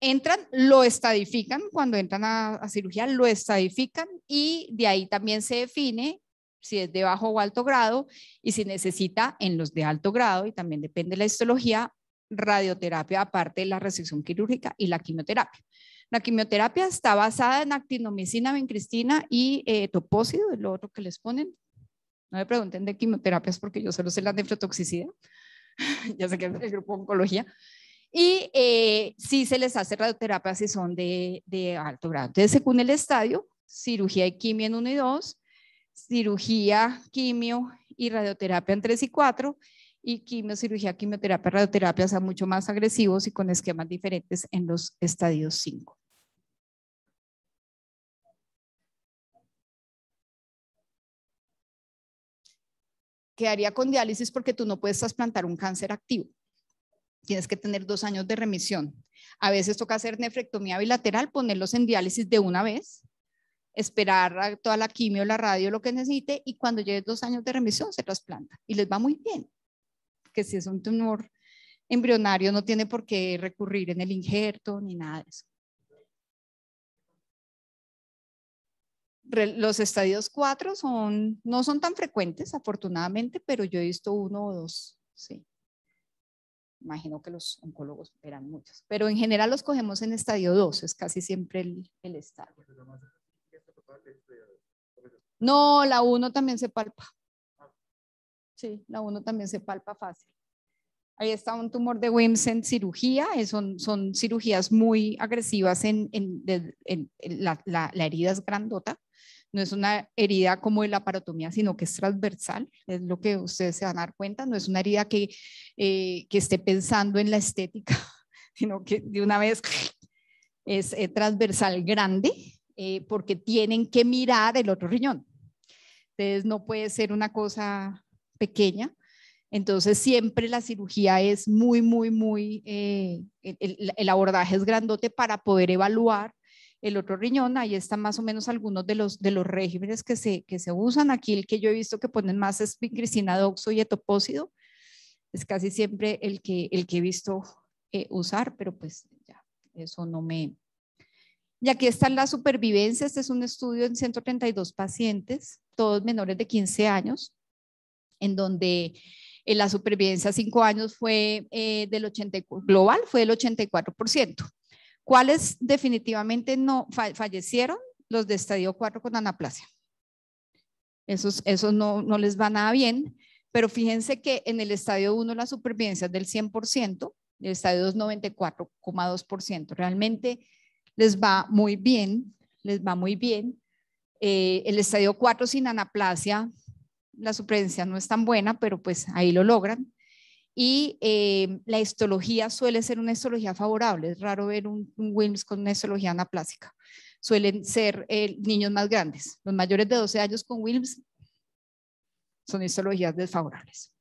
[SPEAKER 1] entran, lo estadifican, cuando entran a cirugía, lo estadifican y de ahí también se define si es de bajo o alto grado y si necesita en los de alto grado, y también depende de la histología, radioterapia aparte de la resección quirúrgica y la quimioterapia. La quimioterapia está basada en actinomicina, vincristina y topósido, es lo otro que les ponen. No me pregunten de quimioterapias porque yo solo sé la nefrotoxicidad. Ya sé que es el grupo de oncología. Y sí se les hace radioterapia si son de alto grado. Entonces, según el estadio, cirugía y quimio en 1 y 2, cirugía, quimio y radioterapia en 3 y 4, y quimio, cirugía, quimioterapia, radioterapia, o sea, mucho más agresivos y con esquemas diferentes en los estadios 5. Quedaría con diálisis porque tú no puedes trasplantar un cáncer activo. Tienes que tener 2 años de remisión. A veces toca hacer nefrectomía bilateral, ponerlos en diálisis de una vez, esperar a toda la quimio, la radio, lo que necesite, y cuando llegues 2 años de remisión se trasplanta y les va muy bien. Que si es un tumor embrionario no tiene por qué recurrir en el injerto ni nada de eso. Los estadios 4 no son tan frecuentes, afortunadamente, pero yo he visto 1 o 2, sí. Imagino que los oncólogos eran muchos, pero en general los cogemos en estadio 2, es casi siempre el estadio. No, la 1 también se palpa. Sí, la 1 también se palpa fácil. Ahí está un tumor de Wilms en cirugía, son cirugías muy agresivas la herida es grandota, no es una herida como de la parotomía, sino que es transversal, es lo que ustedes se van a dar cuenta, no es una herida que esté pensando en la estética, sino que de una vez es transversal grande, porque tienen que mirar el otro riñón. Entonces no puede ser una cosa pequeña. Entonces siempre la cirugía es muy, el abordaje es grandote para poder evaluar el otro riñón. Ahí están más o menos algunos de los regímenes que se usan. Aquí el que yo he visto que ponen más es vincristina, doxo y etopósido. Es casi siempre el que he visto usar, pero pues ya, eso no me... Y aquí está la supervivencia. Este es un estudio en 132 pacientes, todos menores de 15 años, en donde la supervivencia a 5 años fue del 84%, global fue del 84%. ¿Cuáles definitivamente no fallecieron? Los de estadio 4 con anaplasia. Esos no les va nada bien, pero fíjense que en el estadio 1 la supervivencia es del 100%, el estadio 2 94,2%. Realmente les va muy bien, les va muy bien. El estadio 4 sin anaplasia, la supervivencia no es tan buena, pero pues ahí lo logran. Y la histología suele ser una histología favorable. Es raro ver un Wilms con una histología anaplásica. Suelen ser niños más grandes. Los mayores de 12 años con Wilms son histologías desfavorables.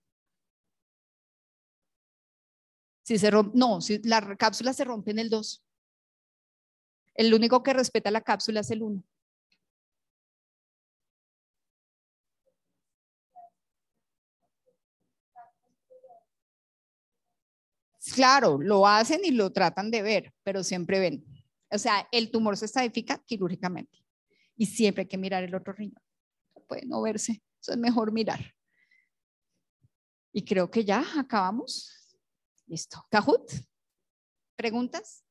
[SPEAKER 1] Si se rompe, no, si la cápsula se rompe en el 2. El único que respeta la cápsula es el 1. Claro, lo hacen y lo tratan de ver, pero siempre ven. O sea, el tumor se estadifica quirúrgicamente y siempre hay que mirar el otro riñón. Puede no verse, eso es mejor mirar. Y creo que ya acabamos. Listo. Cajut, ¿preguntas?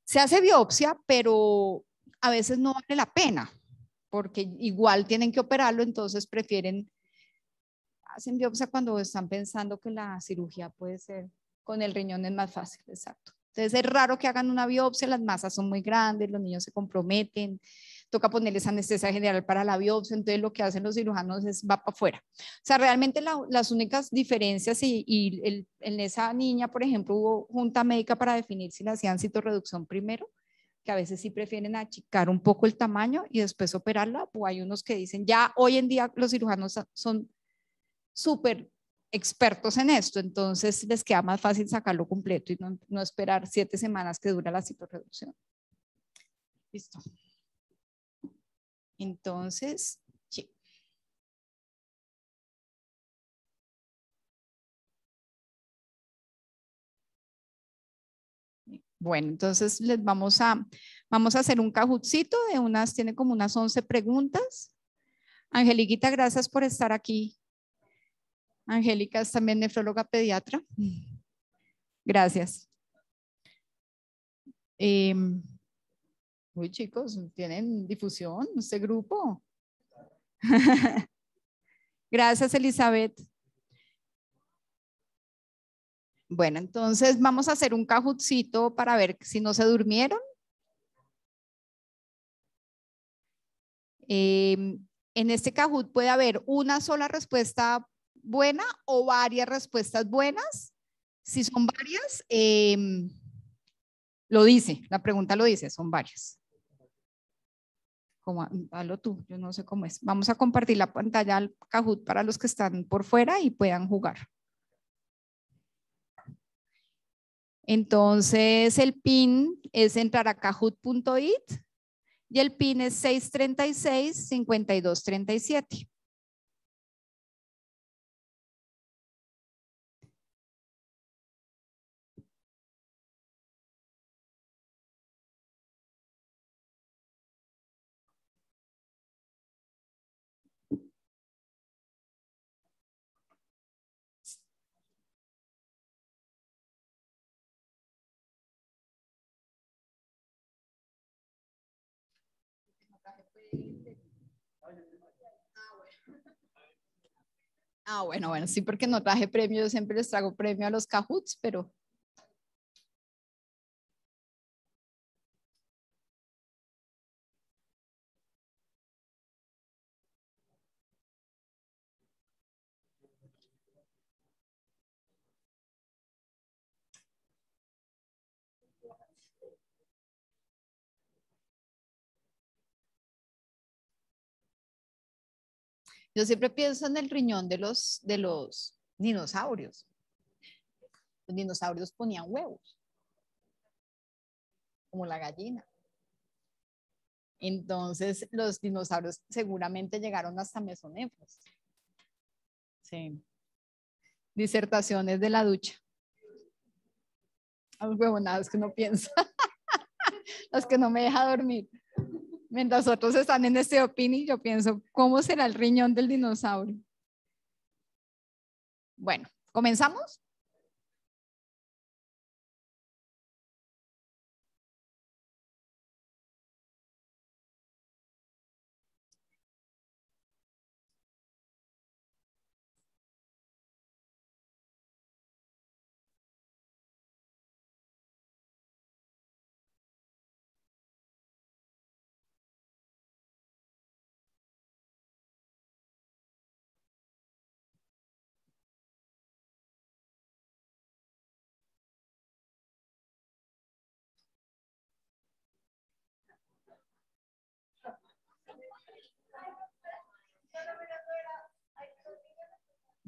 [SPEAKER 1] Se hace biopsia, pero a veces no vale la pena, porque igual tienen que operarlo, entonces prefieren, hacen biopsia cuando están pensando que la cirugía puede ser, con el riñón es más fácil, exacto. Entonces es raro que hagan una biopsia, las masas son muy grandes, los niños se comprometen, toca ponerles anestesia general para la biopsia, entonces lo que hacen los cirujanos es va para afuera. O sea, realmente las únicas diferencias en esa niña, por ejemplo, hubo junta médica para definir si le hacían citorreducción primero, que a veces sí prefieren achicar un poco el tamaño y después operarla, o hay unos que dicen, ya hoy en día los cirujanos son súper expertos en esto, entonces les queda más fácil sacarlo completo y no esperar 7 semanas que dura la citorreducción. Listo. Entonces, sí. Bueno, entonces les vamos a hacer un cajutcito de tiene como unas 11 preguntas. Angeliquita, gracias por estar aquí. Angélica es también nefróloga pediatra. Gracias. Uy, chicos, ¿tienen difusión este grupo? Gracias, Elizabeth. Bueno, entonces vamos a hacer un cajutcito para ver si no se durmieron. En este Kahoot puede haber una sola respuesta buena o varias respuestas buenas. Si son varias, lo dice, la pregunta lo dice, son varias. Hazlo tú, yo no sé cómo es. Vamos a compartir la pantalla al Kahoot para los que están por fuera y puedan jugar. Entonces el PIN es entrar a kahoot.it y el PIN es 636-5237. Bueno, sí, porque no traje premio, yo siempre les traigo premio a los Kahoots, pero... Yo siempre pienso en el riñón de los dinosaurios. Los dinosaurios ponían huevos, como la gallina. Entonces, los dinosaurios seguramente llegaron hasta mesonefros. Sí. Disertaciones de la ducha. Las huevonadas que uno piensa. Las que no me deja dormir. Mientras otros están en este opini, yo pienso, ¿cómo será el riñón del dinosaurio? Bueno, ¿comenzamos?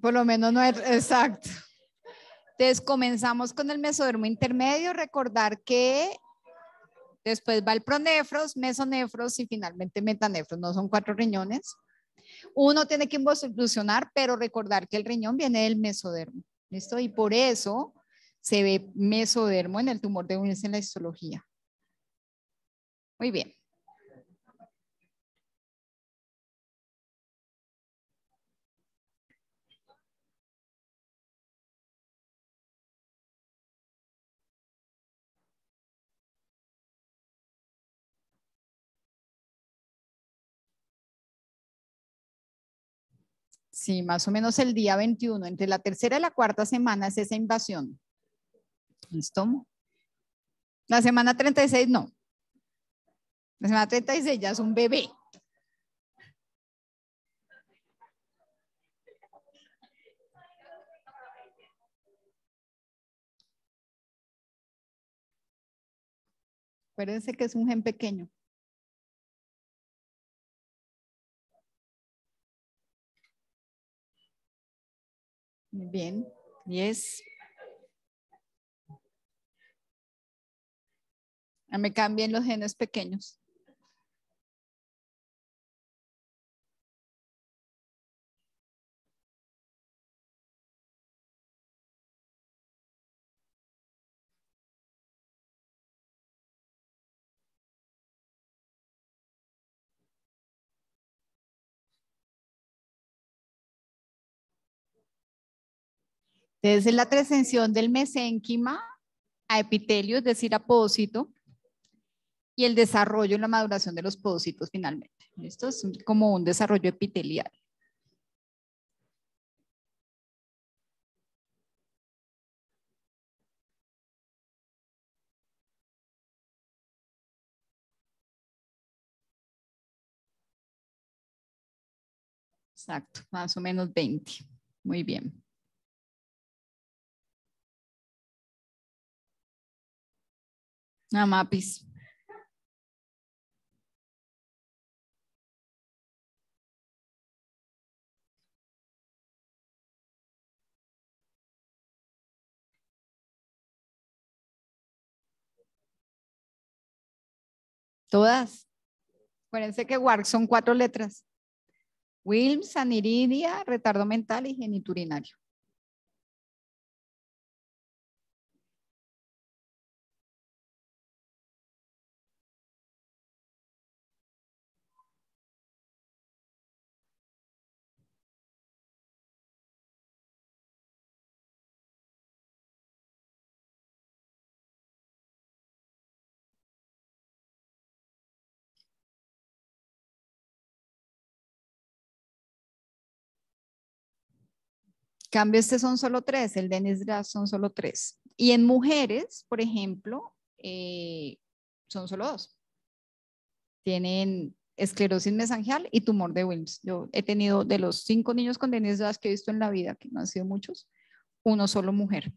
[SPEAKER 1] Por lo menos no es exacto. Entonces comenzamos con el mesodermo intermedio. Recordar que después va el pronefros, mesonefros y finalmente metanefros. No son 4 riñones. Uno tiene que involucionar, pero recordar que el riñón viene del mesodermo. ¿Listo? Y por eso se ve mesodermo en el tumor de Wilms en la histología. Muy bien. Sí, más o menos el día 21, entre la tercera y la cuarta semana es esa invasión. ¿Listo? La semana 36 no. La semana 36 ya es un bebé. Acuérdense que es un gen pequeño. Muy bien. 10. Me cambian los genes pequeños. Entonces, la transición del mesénquima a epitelio, es decir, a podócito, y el desarrollo y la maduración de los podócitos finalmente. Esto es como un desarrollo epitelial. Exacto, más o menos 20. Muy bien. Amapis. Todas. Acuérdense que WARC son 4 letras. Wilms, aniridia, retardo mental y geniturinario. Cambio, este son solo 3, el Dennis Grass son solo 3. Y en mujeres, por ejemplo, son solo 2. Tienen esclerosis mesangial y tumor de Wilms. Yo he tenido de los 5 niños con Dennis Grass que he visto en la vida, que no han sido muchos, uno solo mujer.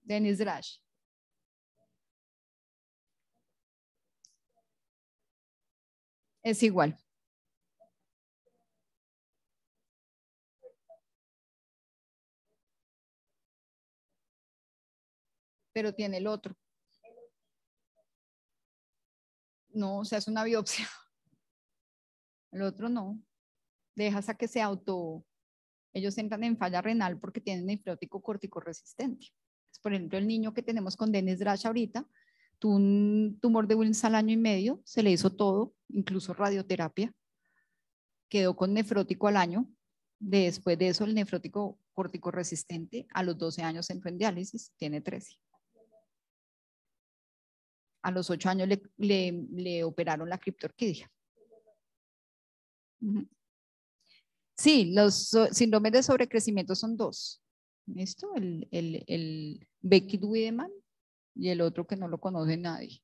[SPEAKER 1] Dennis Grass. Es igual. Pero tiene el otro. No, o sea, es una biopsia. El otro no. Dejas a que se auto. Ellos entran en falla renal porque tienen nefrótico córtico resistente. Por ejemplo, el niño que tenemos con Dennis Drash ahorita tuvo un tumor de Wilms al año y medio, se le hizo todo, incluso radioterapia, quedó con nefrótico al año. Después de eso, el nefrótico córtico resistente a los 12 años entró en diálisis, tiene 13. A los 8 años le operaron la criptorquidia. Sí, los síndromes de sobrecrecimiento son 2. ¿Listo? El Beckett-Wiedemann y el otro que no lo conoce nadie.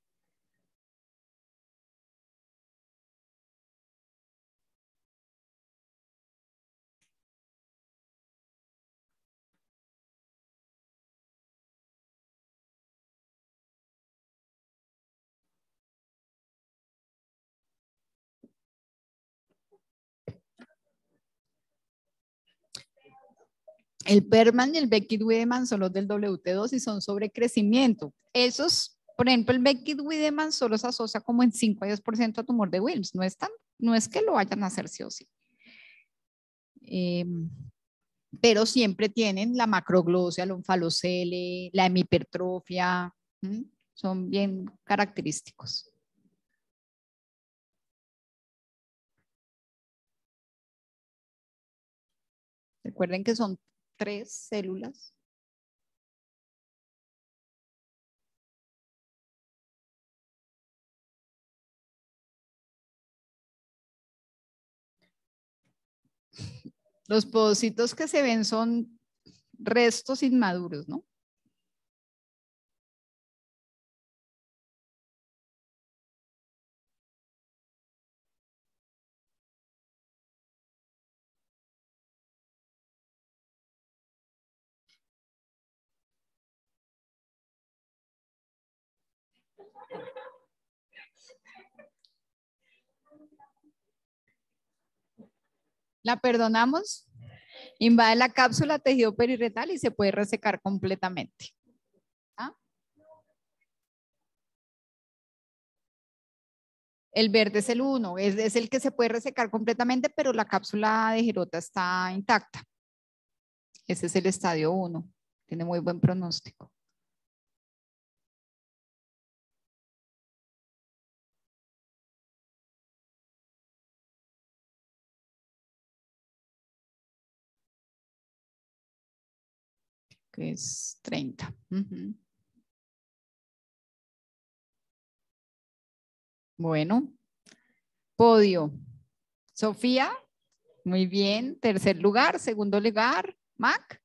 [SPEAKER 1] El Perman y el Beckett-Wiedemann son los del WT2 y son sobre crecimiento. Esos, por ejemplo, el Beckett-Wiedemann solo se asocia como en 5 a 10% a tumor de Wilms. No es que lo vayan a hacer sí o sí. Pero siempre tienen la macroglosia, la onfalocele, la hemipertrofia. Son bien característicos. Recuerden que son 3 células. Los podocitos que se ven son restos inmaduros, ¿no? La perdonamos, invade la cápsula tejido periuretral y se puede resecar completamente. ¿Ah? El verde es el 1, es el que se puede resecar completamente, pero la cápsula de Gerota está intacta. Ese es el estadio 1, tiene muy buen pronóstico. Que es 30. Bueno, podio. Sofía, muy bien. Tercer lugar, segundo lugar, Mac.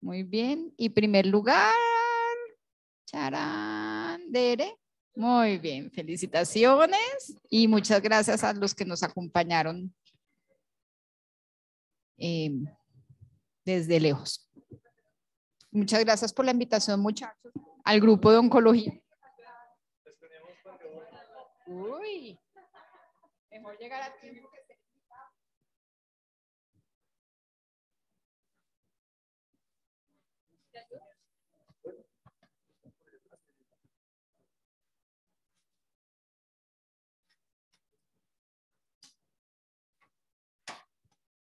[SPEAKER 1] Muy bien. Y primer lugar, Charán, Dere. Muy bien, felicitaciones y muchas gracias a los que nos acompañaron desde lejos. Muchas gracias por la invitación, muchachos, al grupo de oncología. Uy, mejor llegar a tiempo que se...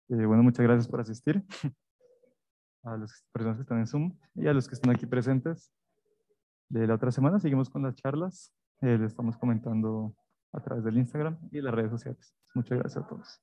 [SPEAKER 2] Bueno, muchas gracias por asistir. A las personas que están en Zoom y a los que están aquí presentes. De la otra semana seguimos con las charlas. Le estamos comentando a través del Instagram y las redes sociales. Muchas gracias a todos.